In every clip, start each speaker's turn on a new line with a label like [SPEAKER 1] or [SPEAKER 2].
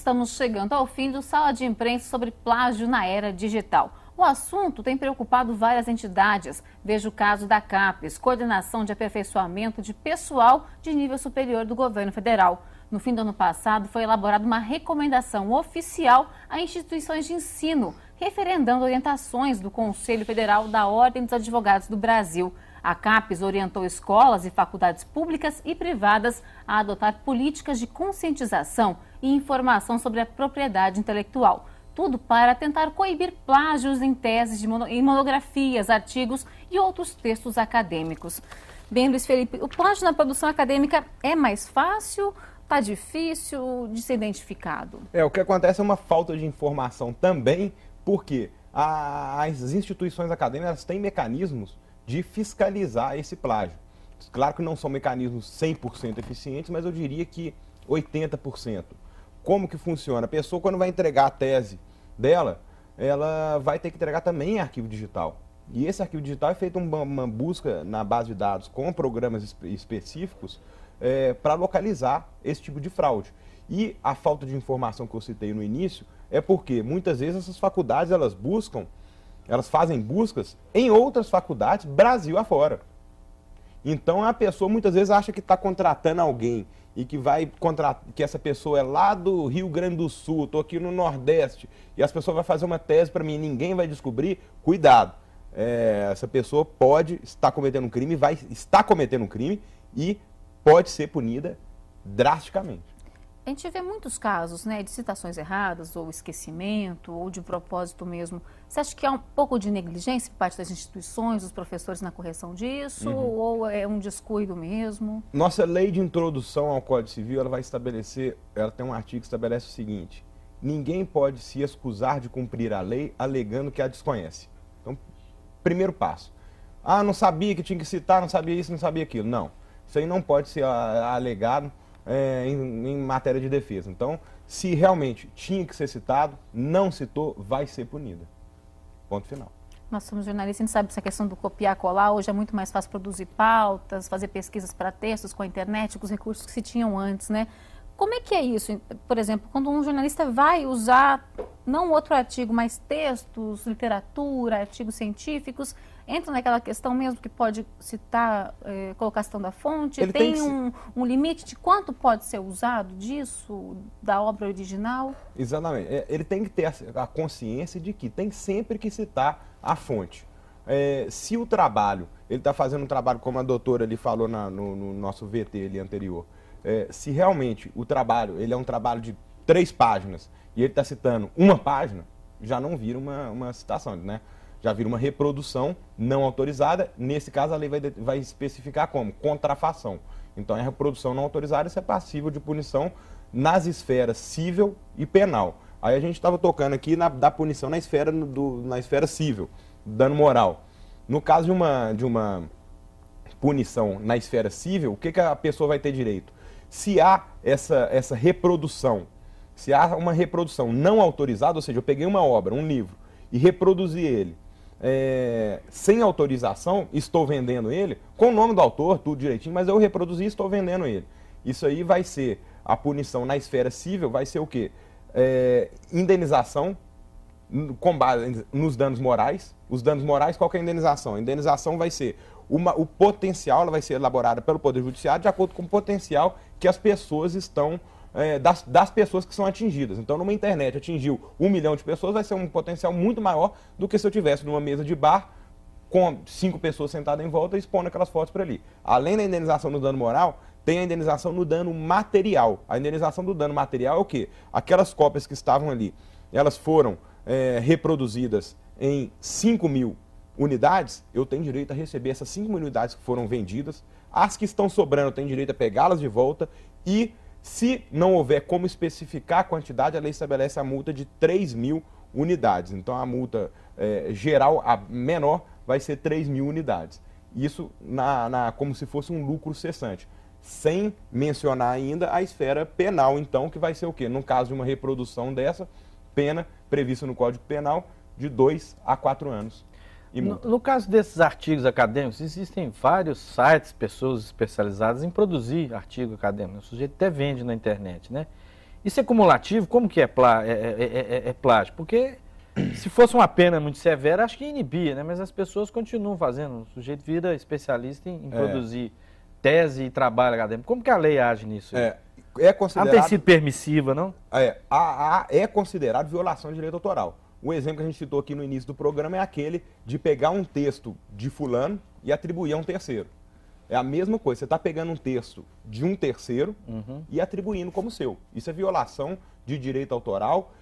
[SPEAKER 1] estamos chegando ao fim do Sala de Imprensa sobre plágio na era digital. O assunto tem preocupado várias entidades. Veja o caso da CAPES, Coordenação de Aperfeiçoamento de Pessoal de Nível Superior do Governo Federal. No fim do ano passado, foi elaborada uma recomendação oficial a instituições de ensino, referendando orientações do Conselho Federal da Ordem dos Advogados do Brasil. A CAPES orientou escolas e faculdades públicas e privadas a adotar políticas de conscientização e informação sobre a propriedade intelectual. Tudo para tentar coibir plágios em teses, em monografias, artigos e outros textos acadêmicos. Bem, Luiz Felipe, o plágio na produção acadêmica é mais fácil? Está difícil de ser identificado?
[SPEAKER 2] O que acontece é uma falta de informação também, porque as instituições acadêmicas têm mecanismos de fiscalizar esse plágio. Claro que não são mecanismos 100% eficientes, mas eu diria que 80%. Como que funciona? A pessoa, quando vai entregar a tese dela, ela vai ter que entregar também em arquivo digital. E esse arquivo digital é feito uma busca na base de dados com programas específicos para localizar esse tipo de fraude. E a falta de informação que eu citei no início é porque muitas vezes essas faculdades elas fazem buscas em outras faculdades, Brasil afora. Então a pessoa muitas vezes acha que está contratando alguém e que essa pessoa é lá do Rio Grande do Sul, estou aqui no Nordeste, e as pessoas vão fazer uma tese para mim e ninguém vai descobrir. Cuidado, essa pessoa pode estar cometendo um crime, está cometendo um crime e pode ser punida drasticamente.
[SPEAKER 1] A gente vê muitos casos, né, de citações erradas, ou esquecimento, ou de propósito mesmo. Você acha que há um pouco de negligência por parte das instituições, dos professores na correção disso, ou é um descuido mesmo?
[SPEAKER 2] Nossa lei de introdução ao Código Civil, ela tem um artigo que estabelece o seguinte: ninguém pode se escusar de cumprir a lei alegando que a desconhece. Então, primeiro passo. Não sabia que tinha que citar, não sabia isso, não sabia aquilo. Não, isso aí não pode ser alegado em matéria de defesa. Então, se realmente tinha que ser citado, não citou, vai ser punida. Ponto final.
[SPEAKER 1] Nós somos jornalistas, a gente sabe essa questão do copiar, colar. Hoje é muito mais fácil produzir pautas, fazer pesquisas para textos com a internet, com os recursos que se tinham antes, né? Como é que é isso? Por exemplo, quando um jornalista vai usar, não outro artigo, mas textos, literatura, artigos científicos, entra naquela questão mesmo que pode citar, colocar a citação da fonte?
[SPEAKER 2] Ele
[SPEAKER 1] tem um limite de quanto pode ser usado disso, da obra original?
[SPEAKER 2] Exatamente. Ele tem que ter a consciência de que tem sempre que citar a fonte. Se o trabalho, ele está fazendo um trabalho, como a doutora ali falou no nosso VT ali anterior, se realmente o trabalho, ele é um trabalho de 3 páginas e ele está citando uma página, já não vira uma citação, né? Já vira uma reprodução não autorizada. Nesse caso, a lei vai especificar como? Contrafação. Então, a reprodução não autorizada, isso é passível de punição nas esferas civil e penal. Aí a gente estava tocando aqui da punição na esfera civil, dano moral. No caso de uma punição na esfera civil, o que a pessoa vai ter direito? Se há essa reprodução, se há uma reprodução não autorizada, ou seja, eu peguei uma obra, um livro, e reproduzi ele sem autorização, estou vendendo ele, com o nome do autor, tudo direitinho, mas eu reproduzi e estou vendendo ele. Isso aí vai ser, a punição na esfera civil vai ser o quê? Indenização com base nos danos morais. Os danos morais, qual que é a indenização? A indenização vai ser o potencial, ela vai ser elaborada pelo Poder Judiciário de acordo com o potencial que as pessoas estão, das pessoas que são atingidas. Então, numa internet atingiu 1 milhão de pessoas, vai ser um potencial muito maior do que se eu tivesse numa mesa de bar com 5 pessoas sentadas em volta e expondo aquelas fotos para ali. Além da indenização no dano moral, tem a indenização no dano material. A indenização do dano material é o quê? Aquelas cópias que estavam ali, elas foram reproduzidas em 5.000 unidades, eu tenho direito a receber essas 5.000 unidades que foram vendidas. As que estão sobrando, eu tenho direito a pegá-las de volta. E se não houver como especificar a quantidade, a lei estabelece a multa de 3.000 unidades. Então, a multa geral, a menor, vai ser 3.000 unidades. Isso como se fosse um lucro cessante. Sem mencionar ainda a esfera penal, então, que vai ser o quê? No caso de uma reprodução dessa, pena prevista no Código Penal de 2 a 4 anos.
[SPEAKER 3] No caso desses artigos acadêmicos, existem vários sites, pessoas especializadas em produzir artigo acadêmico. O sujeito até vende na internet, né? Isso é cumulativo? Como que é plágio? Porque se fosse uma pena muito severa, acho que inibia, né? Mas as pessoas continuam fazendo. O sujeito vira especialista em produzir tese e trabalho acadêmico. Como que a lei age nisso?
[SPEAKER 2] É considerado...
[SPEAKER 3] Não tem sido permissiva, não?
[SPEAKER 2] É considerado violação de direito autoral. O exemplo que a gente citou aqui no início do programa é aquele de pegar um texto de fulano e atribuir a um terceiro. É a mesma coisa, você está pegando um texto de um terceiro e atribuindo como seu. Isso é violação de direito autoral.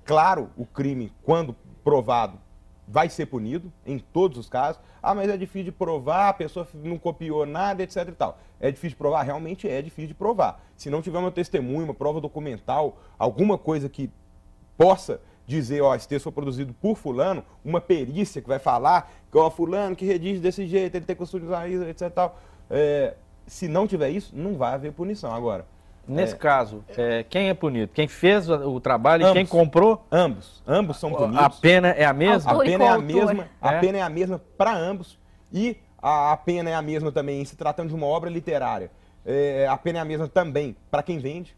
[SPEAKER 2] Claro, o crime, quando provado, vai ser punido, em todos os casos. Ah, mas é difícil de provar, a pessoa não copiou nada, etc e tal. É difícil de provar? Realmente é difícil de provar. Se não tiver uma testemunha, uma prova documental, alguma coisa que possa dizer, ó, esse texto foi produzido por fulano, uma perícia que vai falar que, ó, fulano que redige desse jeito, ele tem costume de usar isso, etc e tal. Se não tiver isso, não vai haver punição. Agora,
[SPEAKER 3] nesse caso, quem é punido? Quem fez o trabalho e quem comprou?
[SPEAKER 2] Ambos são punidos.
[SPEAKER 3] A pena é a mesma?
[SPEAKER 2] A pena é a mesma, a pena é a mesma para ambos. E a pena é a mesma também em se tratando de uma obra literária. A pena é a mesma também para quem vende.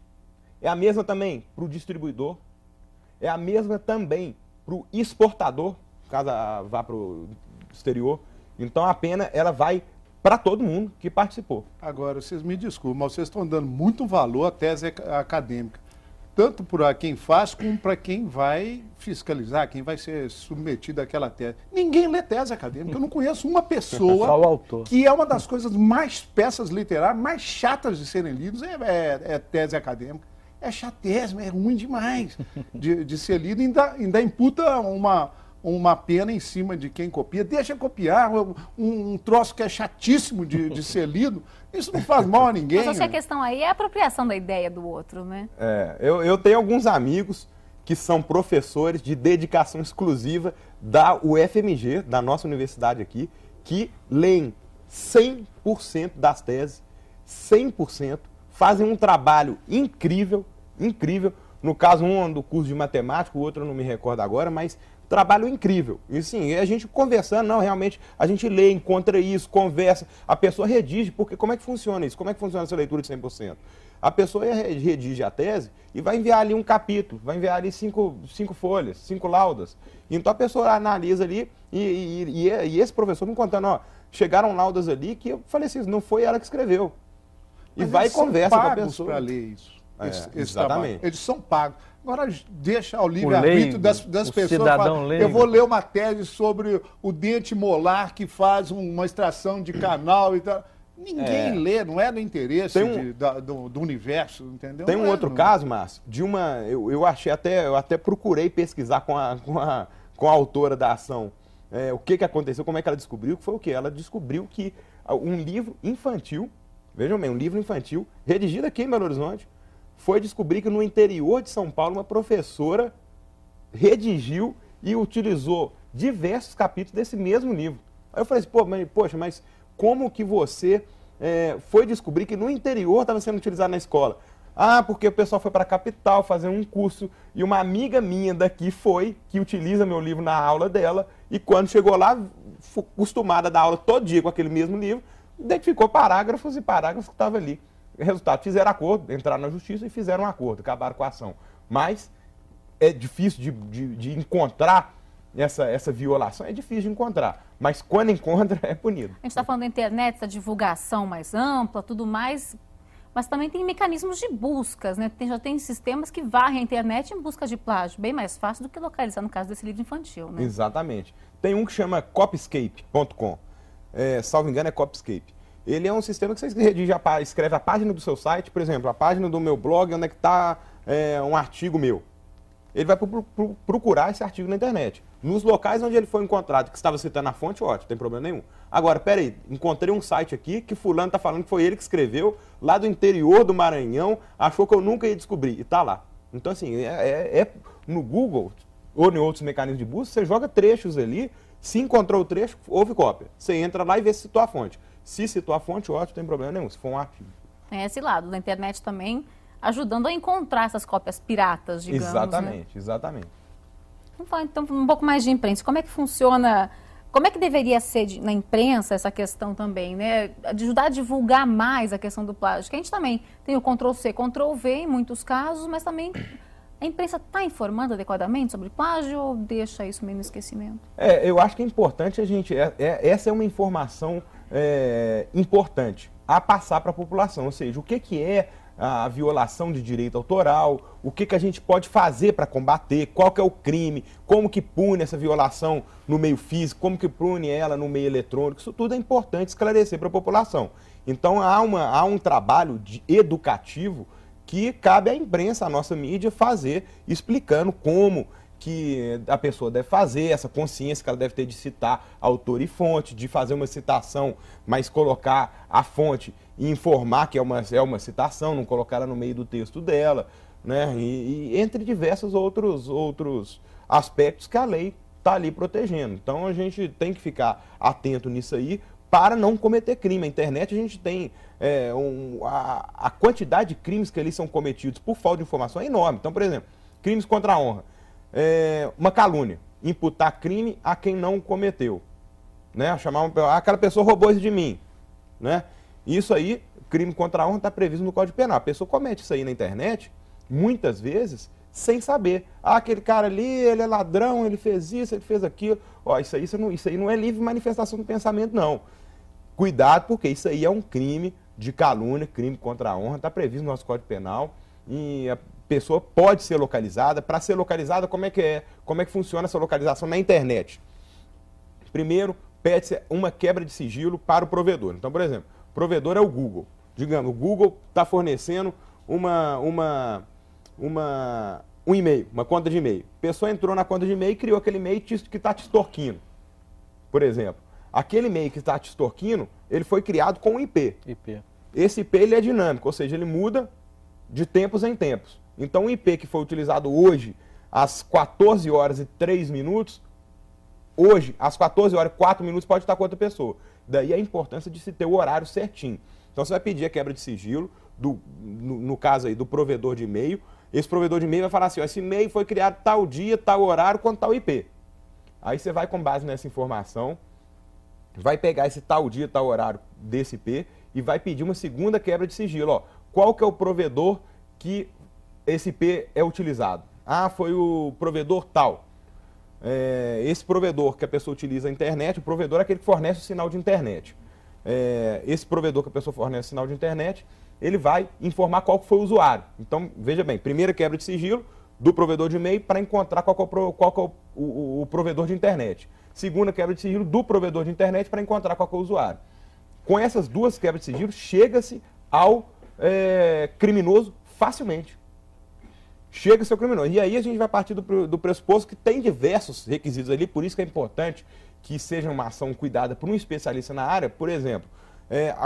[SPEAKER 2] É a mesma também para o distribuidor. É a mesma também para o exportador, caso vá para o exterior. Então a pena ela vai para todo mundo que participou.
[SPEAKER 4] Agora, vocês me desculpem, mas vocês estão dando muito valor à tese acadêmica. Tanto para quem faz, como para quem vai fiscalizar, quem vai ser submetido àquela tese. Ninguém lê tese acadêmica. Eu não conheço uma pessoa
[SPEAKER 3] Só o autor.
[SPEAKER 4] Que é uma das coisas peças literárias mais chatas de serem lidas, é tese acadêmica. É chatésimo, é ruim demais de ser lido e ainda imputa uma pena em cima de quem copia. Deixa copiar um troço que é chatíssimo de ser lido. Isso não faz mal a ninguém.
[SPEAKER 1] Mas a questão aí é a apropriação da ideia do outro, né?
[SPEAKER 2] Eu tenho alguns amigos que são professores de dedicação exclusiva da UFMG, da nossa universidade aqui, que leem 100% das teses, 100%, fazem um trabalho incrível. No caso, um do curso de matemática, o outro eu não me recordo agora, mas trabalho incrível. E sim, a gente conversando, não, realmente, a gente lê, encontra isso, conversa, a pessoa redige, porque como é que funciona isso? Como é que funciona essa leitura de 100%? A pessoa redige a tese e vai enviar ali um capítulo, vai enviar ali 5 folhas, 5 laudas. Então a pessoa analisa ali e esse professor me contando, ó, chegaram laudas ali que eu falei assim, não foi ela que escreveu. E
[SPEAKER 4] mas
[SPEAKER 2] vai e conversa com a
[SPEAKER 4] pessoa.
[SPEAKER 2] pessoa.
[SPEAKER 4] Para ler isso. Esse
[SPEAKER 2] exatamente.
[SPEAKER 4] Trabalho. Eles são pagos. Agora deixa ao livre-arbítrio das pessoas.
[SPEAKER 3] Cidadão leigo.
[SPEAKER 4] Eu vou ler uma tese sobre o dente molar que faz uma extração de canal e tal. Ninguém lê, não é do interesse do universo, entendeu?
[SPEAKER 2] Tem um outro caso, Márcio, de uma. Eu até procurei pesquisar com a autora da ação o que aconteceu, como é que ela descobriu, que foi o quê? Ela descobriu que um livro infantil, vejam bem, um livro infantil, redigido aqui em Belo Horizonte, foi descobrir que no interior de São Paulo uma professora redigiu e utilizou diversos capítulos desse mesmo livro. Aí eu falei assim, poxa, mas como que você foi descobrir que no interior estava sendo utilizado na escola? Ah, porque o pessoal foi para a capital fazer um curso e uma amiga minha daqui que utiliza meu livro na aula dela, e quando chegou lá, acostumada a dar aula todo dia com aquele mesmo livro, identificou parágrafos e parágrafos que estavam ali. Resultado, fizeram acordo, entraram na justiça e fizeram um acordo, acabaram com a ação. Mas é difícil de encontrar essa violação, é difícil de encontrar. Mas quando encontra, é punido.
[SPEAKER 1] A gente está falando da internet, da divulgação mais ampla, tudo mais, mas também tem mecanismos de buscas, né? Já tem sistemas que varrem a internet em busca de plágio, bem mais fácil do que localizar no caso desse livro infantil, né?
[SPEAKER 2] Exatamente. Tem um que chama copyscape.com. Salvo engano, é Copyscape. Ele é um sistema que você escreve a página do seu site, por exemplo, a página do meu blog, onde é que está um artigo meu. Ele vai procurar esse artigo na internet. Nos locais onde ele foi encontrado, que estava citando a fonte, ótimo, não tem problema nenhum. Agora, peraí, encontrei um site aqui que fulano está falando que foi ele que escreveu, lá do interior do Maranhão, achou que eu nunca ia descobrir, e está lá. Então, assim, no Google ou em outros mecanismos de busca, você joga trechos ali, se encontrou o trecho, houve cópia. Você entra lá e vê se citou a fonte. Se citou a fonte, ótimo, não tem problema nenhum, se for um artigo.
[SPEAKER 1] Esse lado da internet também ajudando a encontrar essas cópias piratas, digamos.
[SPEAKER 2] Exatamente,
[SPEAKER 1] né?
[SPEAKER 2] exatamente.
[SPEAKER 1] Vamos falar então um pouco mais de imprensa. Como é que funciona Como é que deveria ser na imprensa essa questão também, né? De ajudar a divulgar mais a questão do plágio. Que a gente também tem o Ctrl-C, Ctrl-V em muitos casos, mas também a imprensa está informando adequadamente sobre plágio ou deixa isso meio no esquecimento?
[SPEAKER 2] Eu acho que é importante a gente... essa é uma informação importante a passar para a população, ou seja, o que é a violação de direito autoral, o que a gente pode fazer para combater, qual que é o crime, como que pune essa violação no meio físico, como que pune ela no meio eletrônico, isso tudo é importante esclarecer para a população. Então há um trabalho educativo que cabe à imprensa, à nossa mídia, fazer, explicando como que a pessoa deve fazer, essa consciência que ela deve ter de citar autor e fonte, de fazer uma citação, mas colocar a fonte e informar que é uma citação, não colocar ela no meio do texto dela, né? E entre diversos outros aspectos que a lei está ali protegendo. Então a gente tem que ficar atento nisso aí para não cometer crime. A internet a gente tem a quantidade de crimes que ali são cometidos por falta de informação é enorme. Então, por exemplo, crimes contra a honra. Uma calúnia, imputar crime a quem não cometeu, né? Chamar aquela pessoa roubou isso de mim, né? Isso aí, crime contra a honra está previsto no Código Penal. A pessoa comete isso aí na internet, muitas vezes, sem saber. Aquele cara ali, ele é ladrão, ele fez isso, ele fez aquilo. Isso aí não é livre manifestação do pensamento, não. Cuidado, porque isso aí é um crime de calúnia, crime contra a honra, está previsto no nosso Código Penal e a pessoa pode ser localizada. Para ser localizada, como é que funciona essa localização na internet? Primeiro, pede-se uma quebra de sigilo para o provedor. Então, por exemplo, o provedor é o Google. Digamos, o Google está fornecendo um e-mail, uma conta de e-mail. A pessoa entrou na conta de e-mail e criou aquele e-mail que está te extorquindo. Por exemplo, aquele e-mail que está te extorquindo, ele foi criado com um IP. Esse IP ele é dinâmico, ou seja, ele muda de tempos em tempos. Então o IP que foi utilizado hoje, às 14 horas e 3 minutos, hoje, às 14 horas e 4 minutos, pode estar com outra pessoa. Daí a importância de se ter o horário certinho. Então você vai pedir a quebra de sigilo, no caso aí, do provedor de e-mail. Esse provedor de e-mail vai falar assim, esse e-mail foi criado tal dia, tal horário, com tal IP. Aí você vai, com base nessa informação, vai pegar esse tal dia, tal horário desse IP e vai pedir uma segunda quebra de sigilo. Qual que é o provedor que esse IP é utilizado? Foi o provedor tal. Esse provedor que a pessoa utiliza a internet, o provedor é aquele que fornece o sinal de internet. Esse provedor que a pessoa fornece o sinal de internet, ele vai informar qual que foi o usuário. Então, veja bem, primeira quebra de sigilo do provedor de e-mail para encontrar qual que é o provedor de internet. Segunda quebra de sigilo do provedor de internet para encontrar qual que é o usuário. Com essas duas quebras de sigilo, chega-se ao criminoso facilmente. Chega-se ao criminoso. E aí a gente vai partir do pressuposto que tem diversos requisitos ali, por isso que é importante que seja uma ação cuidada por um especialista na área. Por exemplo,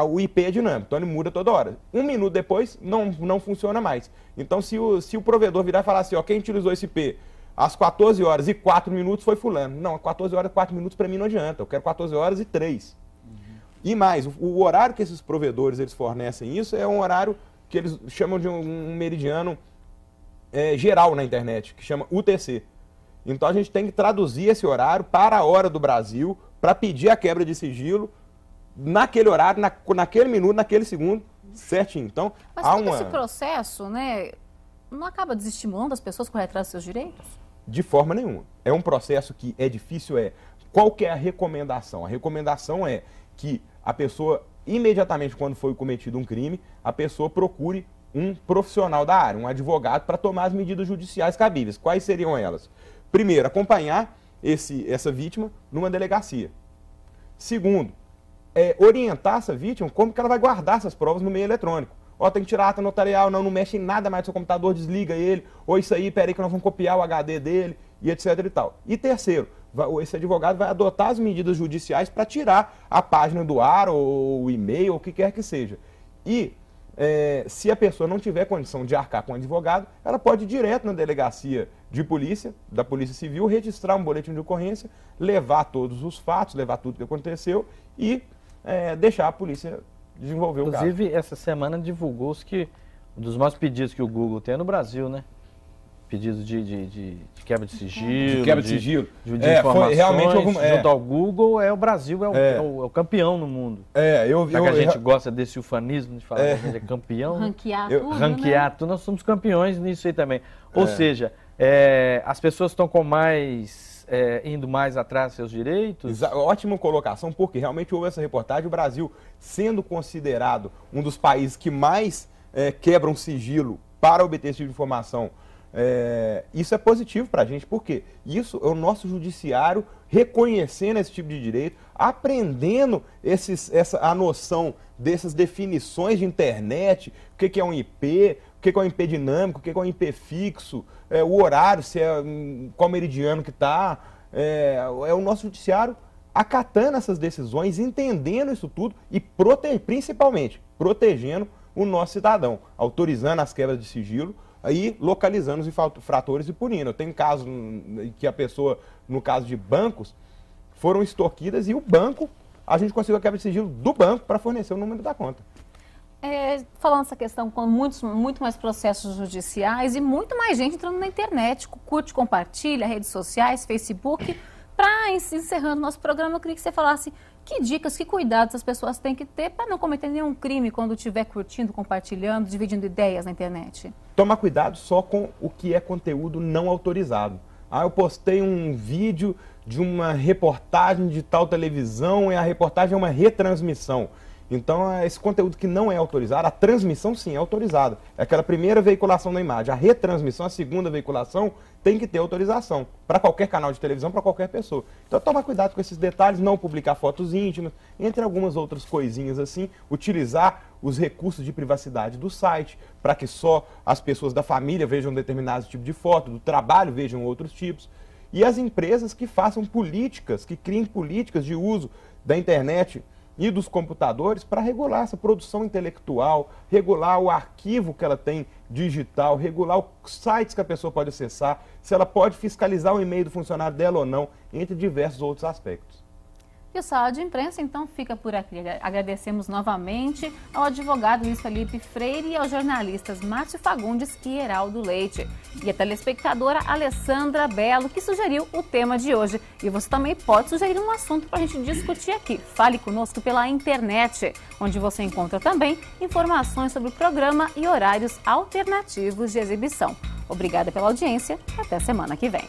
[SPEAKER 2] o IP é dinâmico, então ele muda toda hora. 1 minuto depois, não funciona mais. Então, se o provedor virar e falar assim, quem utilizou esse IP às 14 horas e 4 minutos foi fulano. Não, 14 horas e 4 minutos para mim não adianta, eu quero 14 horas e 3. E mais, o horário que esses provedores eles fornecem isso é um horário que eles chamam de um meridiano geral na internet, que chama UTC. Então a gente tem que traduzir esse horário para a hora do Brasil, para pedir a quebra de sigilo naquele horário, naquele minuto, naquele segundo, certinho. Então,
[SPEAKER 1] mas todo esse processo, né, não acaba desestimulando as pessoas a correr atrás dos seus direitos?
[SPEAKER 2] De forma nenhuma. É um processo que é difícil, qual que é a recomendação? A recomendação é que a pessoa, imediatamente quando foi cometido um crime, a pessoa procure um profissional da área, um advogado, para tomar as medidas judiciais cabíveis. Quais seriam elas? Primeiro, acompanhar essa vítima numa delegacia. Segundo, orientar essa vítima como que ela vai guardar essas provas no meio eletrônico. Tem que tirar a ata notarial, não mexe em nada mais do seu computador, desliga ele, ou isso aí, peraí que nós vamos copiar o HD dele, e etc e tal. E terceiro, esse advogado vai adotar as medidas judiciais para tirar a página do ar, ou o e-mail, ou o que quer que seja. E se a pessoa não tiver condição de arcar com o advogado, ela pode ir direto na delegacia de polícia, da Polícia Civil, registrar um boletim de ocorrência, levar todos os fatos, levar tudo que aconteceu e deixar a polícia desenvolver o caso.
[SPEAKER 3] Inclusive, essa semana divulgou-se que um dos maiores pedidos que o Google tem é no Brasil, né? pedidos de quebra de sigilo.
[SPEAKER 2] De quebra de sigilo.
[SPEAKER 3] De informações,
[SPEAKER 2] foi realmente
[SPEAKER 3] junto ao Google, o Brasil é o campeão no mundo. Já que a gente gosta desse ufanismo de falar que a gente é campeão.
[SPEAKER 1] Ranquear
[SPEAKER 3] tudo, nós somos campeões nisso aí também. Ou seja, as pessoas estão com mais... indo mais atrás dos seus direitos?
[SPEAKER 2] Ótima colocação, porque realmente houve essa reportagem, o Brasil sendo considerado um dos países que mais quebram sigilo para obter esse tipo de informação. Isso é positivo para a gente, porque isso é o nosso judiciário reconhecendo esse tipo de direito, aprendendo a noção dessas definições de internet, o que é um IP, o que é um IP dinâmico, o que é um IP fixo, o horário, qual meridiano que está. É o nosso judiciário acatando essas decisões, entendendo isso tudo e principalmente protegendo o nosso cidadão, autorizando as quebras de sigilo, aí localizando os infratores e punindo. Tem casos que a pessoa, no caso de bancos, foram extorquidas e o banco, a gente conseguiu a quebra de sigilo do banco para fornecer o número da conta.
[SPEAKER 1] Falando essa questão com muito mais processos judiciais e muito mais gente entrando na internet, curte, compartilha, redes sociais, Facebook. Para encerrando nosso programa, eu queria que você falasse que dicas, que cuidados as pessoas têm que ter para não cometer nenhum crime quando estiver curtindo, compartilhando, dividindo ideias na internet.
[SPEAKER 2] Tomar cuidado só com o que é conteúdo não autorizado. Eu postei um vídeo de uma reportagem de tal televisão e a reportagem é uma retransmissão. Então, esse conteúdo que não é autorizado, a transmissão sim é autorizada. É aquela primeira veiculação da imagem. A retransmissão, a segunda veiculação, tem que ter autorização para qualquer canal de televisão, para qualquer pessoa. Então, toma cuidado com esses detalhes, não publicar fotos íntimas, entre algumas outras coisinhas assim, utilizar os recursos de privacidade do site, para que só as pessoas da família vejam determinados tipos de foto, do trabalho vejam outros tipos. E as empresas que façam políticas, que criem políticas de uso da internet e dos computadores para regular essa produção intelectual, regular o arquivo que ela tem digital, regular os sites que a pessoa pode acessar, se ela pode fiscalizar o e-mail do funcionário dela ou não, entre diversos outros aspectos.
[SPEAKER 1] E o Sala de Imprensa, então, fica por aqui. Agradecemos novamente ao advogado Luiz Felipe Freire e aos jornalistas Márcio Fagundes e Heraldo Leite. E a telespectadora Alessandra Belo, que sugeriu o tema de hoje. E você também pode sugerir um assunto para a gente discutir aqui. Fale conosco pela internet, onde você encontra também informações sobre o programa e horários alternativos de exibição. Obrigada pela audiência e até semana que vem.